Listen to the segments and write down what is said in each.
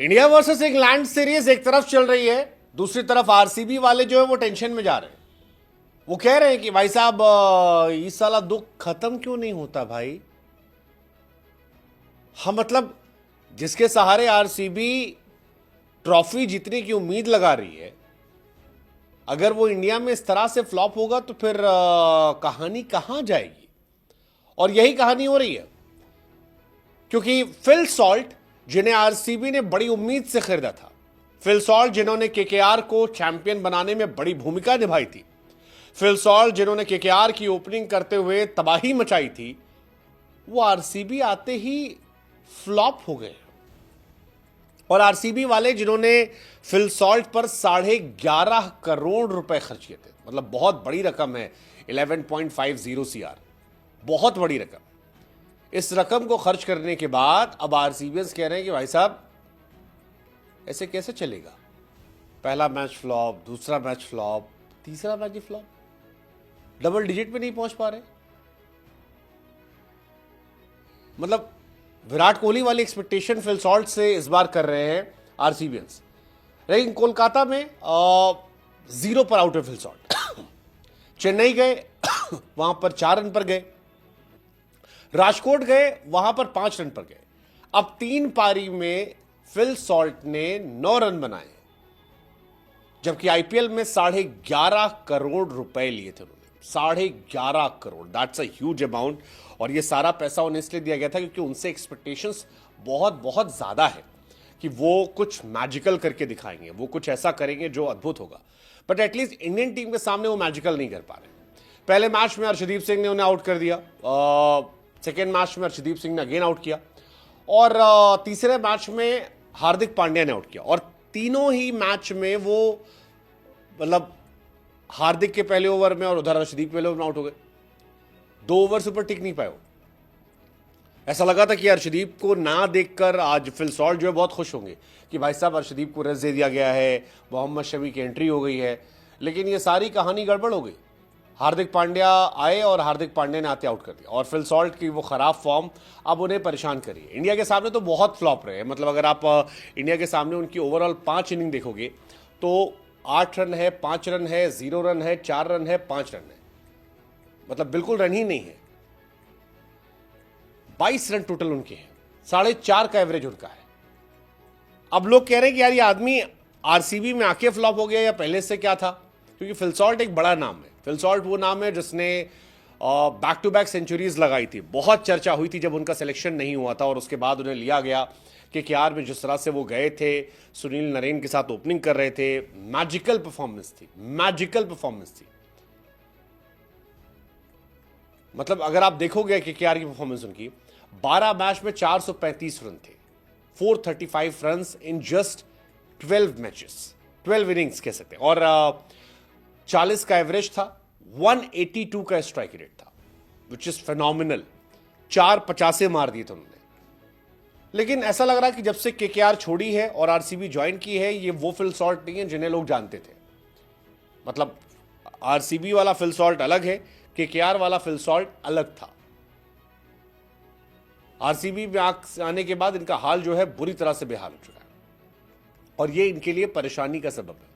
India versus England series एक तरफ चल रही है, दूसरी तरफ आरसीबी वाले जो है वो टेंशन में जा रहे हैं। वो कह रहे हैं कि भाई साहब इस साला दुख खत्म क्यों नहीं होता भाई। हाँ मतलब जिसके सहारे आरसीबी ट्रॉफी जीतने की उम्मीद लगा रही है, अगर वो इंडिया में इस तरह से फ्लॉप होगा तो फिर कहानी कहां जाएगी। और यही कहानी हो रही है, क्योंकि फिल सॉल्ट जिन्हें आरसीबी ने बड़ी उम्मीद से खरीदा था, फिल सॉल्ट जिन्होंने केकेआर को चैंपियन बनाने में बड़ी भूमिका निभाई थी, फिल सॉल्ट जिन्होंने केकेआर की ओपनिंग करते हुए तबाही मचाई थी, वो आरसीबी आते ही फ्लॉप हो गए। और आरसीबी वाले जिन्होंने फिल सॉल्ट पर 11.5 करोड़ रुपए खर्च किए थे, मतलब बहुत बड़ी रकम है, 11.50 CR, बहुत बड़ी रकम। इस रकम को खर्च करने के बाद अब आरसीबीएंस कह रहे हैं कि भाई साहब ऐसे कैसे चलेगा। पहला मैच फ्लॉप, दूसरा मैच फ्लॉप, तीसरा मैच ही फ्लॉप, डबल डिजिट पे नहीं पहुंच पा रहे। मतलब विराट कोहली वाली एक्सपेक्टेशन फिल सॉल्ट से इस बार कर रहे हैं आरसीबीएंस, लेकिन कोलकाता में 0 पर आउट है फिल सॉल्ट। चेन्नई गए, वहां पर 4 रन पर गए, राजकोट गए, वहां पर 5 रन पर गए। अब 3 पारी में फिल सॉल्ट ने 9 रन बनाए, जबकि आईपीएल में 11.5 करोड़ रुपए लिए थे उन्होंने। 11.5 crore, that's a huge amount. और ये सारा पैसा उन्हें इसलिए दिया गया था क्योंकि उनसे एक्सपेक्टेशंस बहुत बहुत ज्यादा है कि वो कुछ मैजिकल करके दिखाएंगे, वो कुछ ऐसा करेंगे जो अद्भुत होगा। बट एटलीस्ट इंडियन टीम के सामने वो मैजिकल नहीं कर पा रहे। पहले मैच में अर्शदीप सिंह ने उन्हें आउट कर दिया, सेकेंड मैच में अर्शदीप सिंह ने अगेन आउट किया, और तीसरे मैच में हार्दिक पांड्या ने आउट किया। और तीनों ही मैच में वो मतलब हार्दिक के पहले ओवर में और उधर अर्शदीप पहले ओवर में आउट हो गए। 2 ओवर से ऊपर टिक नहीं पाए वो। ऐसा लगा था कि अर्शदीप को ना देखकर आज फिल सॉल्ट जो है बहुत खुश होंगे कि भाई साहब अर्शदीप को रेस्ट दे दिया गया है, मोहम्मद शमी की एंट्री हो गई है। लेकिन ये सारी कहानी गड़बड़ हो गई। हार्दिक पांड्या आए और हार्दिक पांड्या ने आते आउट कर दिया, और फिल सॉल्ट की वो खराब फॉर्म अब उन्हें परेशान करी है। इंडिया के सामने तो बहुत फ्लॉप रहे, मतलब अगर आप इंडिया के सामने उनकी ओवरऑल 5 इनिंग देखोगे तो 8 रन है, 5 रन है, 0 रन है, 4 रन है, 5 रन है, मतलब बिल्कुल रन ही नहीं है। 22 रन टोटल उनके हैं, 4.5 का एवरेज उनका है। अब लोग कह रहे हैं कि यार ये आदमी आरसीबी में आके फ्लॉप हो गया या पहले से क्या था, क्योंकि फिल सॉल्ट एक बड़ा नाम है। फिल सॉल्ट वो नाम है जिसने बैक टू बैक सेंचुरीज लगाई थी। बहुत चर्चा हुई थी जब उनका सिलेक्शन नहीं हुआ था और उसके बाद उन्हें लिया गया कि केकेआर में जिस तरह से वो गए थे, सुनील नरेन के साथ ओपनिंग कर रहे थे, मैजिकल परफॉर्मेंस थी, मैजिकल परफॉर्मेंस थी। मतलब अगर आप देखोगे केकेआर की परफॉर्मेंस उनकी, 12 मैच में 435 रन थे, 435 run in just 12 matches, 12 innings कह सकते हैं। और 40 का एवरेज था, 182 का स्ट्राइक रेट था, विच इज फेनोमिनल। 4 मार दिए थे उन्होंने। लेकिन ऐसा लग रहा है कि जब से केकेआर छोड़ी है और आरसीबी ज्वाइन की है, ये वो फिल सॉल्ट नहीं है जिन्हें लोग जानते थे। मतलब आरसीबी वाला फिल सॉल्ट अलग है, केकेआर वाला फिल सॉल्ट अलग था। आरसीबी में आने के बाद इनका हाल जो है बुरी तरह से बेहाल हो चुका है, और ये इनके लिए परेशानी का सबब है।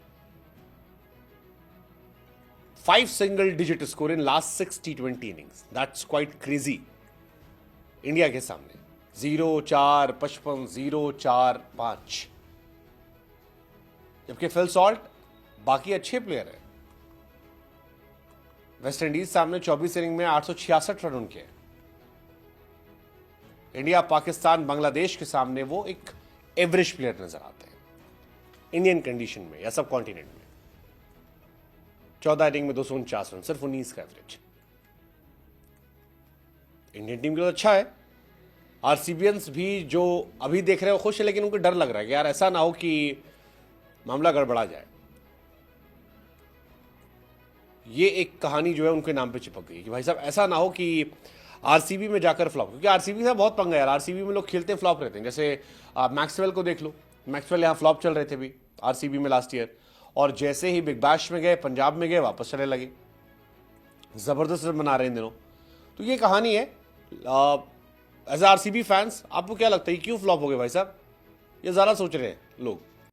5 single digit score in last 6 T20 innings, that's quite crazy. India के सामने 0-4, 55, 0-4, 5, जबकि फिल सॉल्ट बाकी अच्छे प्लेयर है। वेस्ट इंडीज सामने 24 इनिंग में 866 रन उनके हैं। इंडिया, पाकिस्तान, बांग्लादेश के सामने वो एक एवरेज प्लेयर नजर आते हैं इंडियन कंडीशन में या सब कॉन्टिनेंट में। 14 इनिंग में 249 रन, सिर्फ 19 का एवरेज। इंडियन टीम के लिए अच्छा है। आरसीबीएंस भी जो अभी देख रहे हो खुश है, लेकिन उनको डर लग रहा है कि यार ऐसा ना हो कि मामला गड़बड़ा जाए। ये एक कहानी जो है उनके नाम पे चिपक गई कि भाई साहब ऐसा ना हो कि आरसीबी में जाकर फ्लॉप, क्योंकि आरसीबी से बहुत पंगा यार। आरसीबी में लोग खेलते हैं फ्लॉप रहते हैं। जैसे मैक्सवेल को देख लो, मैक्सवेल यहां फ्लॉप चल रहे थे भी आरसीबी में लास्ट ईयर, और जैसे ही बिग बैश में गए, पंजाब में गए, वापस चले लगे, जबरदस्त रन बना रहे हैं इन दिनों। तो ये कहानी है। एज आरसीबी फैंस आपको क्या लगता है क्यों फ्लॉप हो गए भाई साहब? ये ज़्यादा सोच रहे हैं लोग।